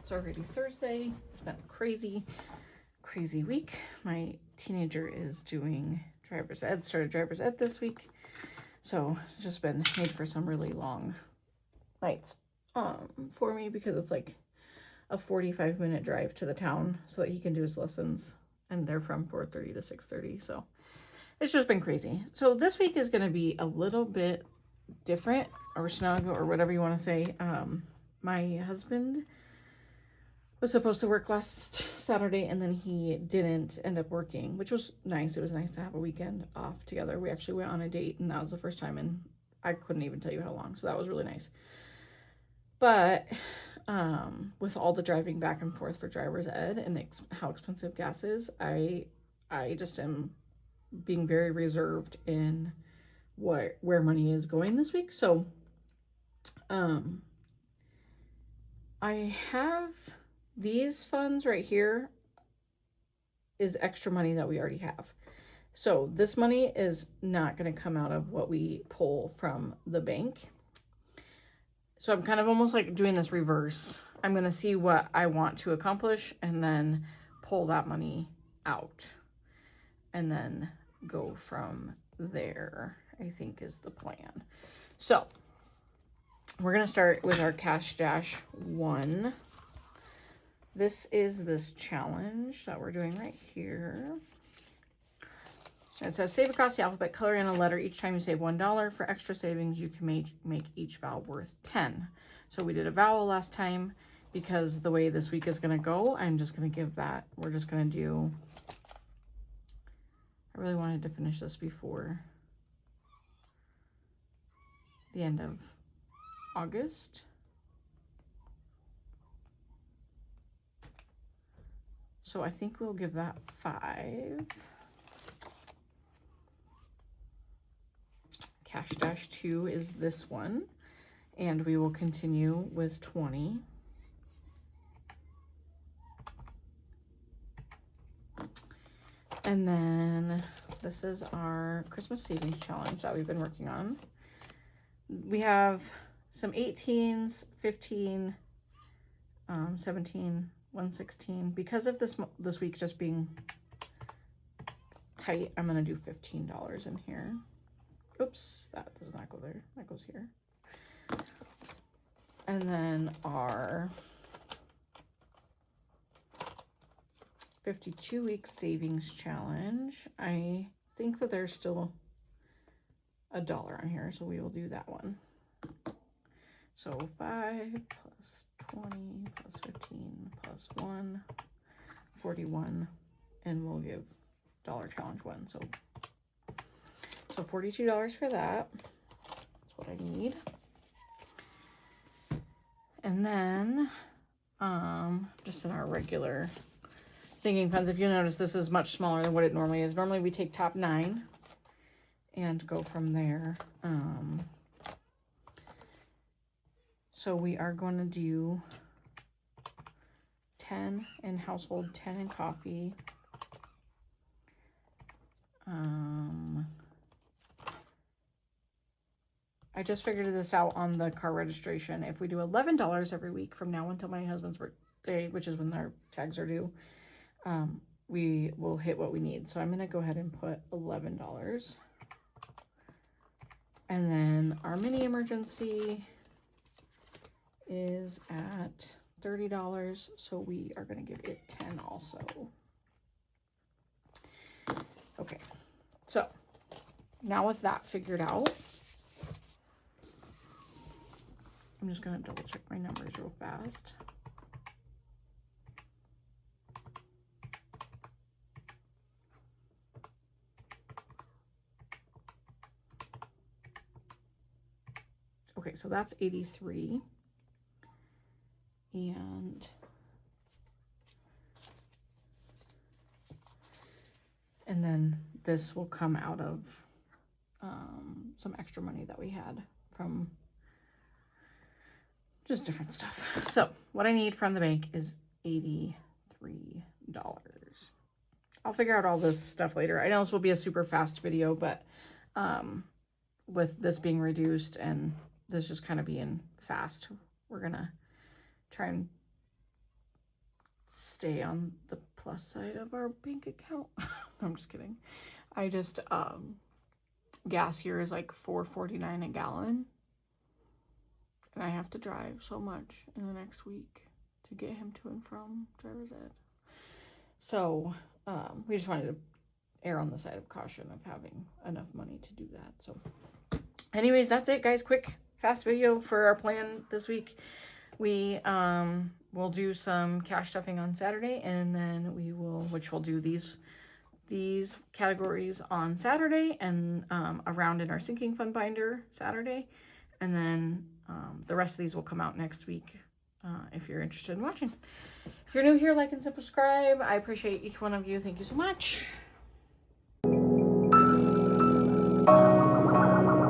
It's already Thursday. It's been a crazy week. My teenager is doing driver's ed, started driver's ed this week. So it's just been made for some really long nights for me, because it's like a 45-minute drive to the town so that he can do his lessons, and they're from 4:30 to 6:30. So it's just been crazy. So this week is going to be a little bit different, or snug, or whatever you want to say. My husband was supposed to work last Saturday, and then he didn't end up working, which was nice. It was nice to have a weekend off together. We actually went on a date, and that was the first time in I couldn't even tell you how long. So that was really nice. But with all the driving back and forth for driver's ed and how expensive gas is, I just am being very reserved in where money is going this week. So I have these funds right here is extra money that we already have. So this money is not going to come out of what we pull from the bank. So I'm kind of almost like doing this reverse. I'm going to see what I want to accomplish and then pull that money out and then go from there, I think is the plan. So we're going to start with our Cash Dash 1. This is this challenge that we're doing right here. It says save across the alphabet, color in a letter each time you save $1. For extra savings, you can make each vowel worth 10. So we did a vowel last time. Because the way this week is going to go, I'm just going to give that. We're just going to do, I really wanted to finish this before the end of August. So I think we'll give that 5. Cash Dash 2 is this one. And we will continue with 20. And then this is our Christmas savings challenge that we've been working on. We have some 18s, 15, 17, 116. Because of this week just being tight, I'm going to do $15 in here. Oops, that does not go there. That goes here. And then our 52-week savings challenge. I think that there's still $1 on here, so we will do that one. So 5 plus 20 plus 15 plus 1, 41, and we'll give dollar challenge 1. So $42 for that. That's what I need. And then just in our regular sinking funds, if you notice, this is much smaller than what it normally is. Normally we take top 9 and go from there. So we are going to do 10 in household, 10 in coffee. I just figured this out on the car registration. If we do $11 every week from now until my husband's birthday, which is when our tags are due, we will hit what we need. So I'm going to go ahead and put $11. And then our mini emergency is at $30. So we are going to give it 10 also. Okay. So now with that figured out, I'm just going to double check my numbers real fast. Okay, so that's 83. And then this will come out of some extra money that we had from just different stuff. So what I need from the bank is $83. I'll figure out all this stuff later. I know this will be a super fast video, but with this being reduced and this just kind of being fast, we're gonna try and stay on the plus side of our bank account. I'm just kidding. I just, gas here is like $4.49 a gallon. And I have to drive so much in the next week to get him to and from driver's ed. So, we just wanted to err on the side of caution of having enough money to do that. So anyways, that's it, guys. Quick, fast video for our plan this week. We will do some cash stuffing on Saturday, and then which we'll do these categories on Saturday, and around in our sinking fund binder Saturday, and then the rest of these will come out next week if you're interested in watching. If you're new here, like and subscribe. I appreciate each one of you. Thank you so much.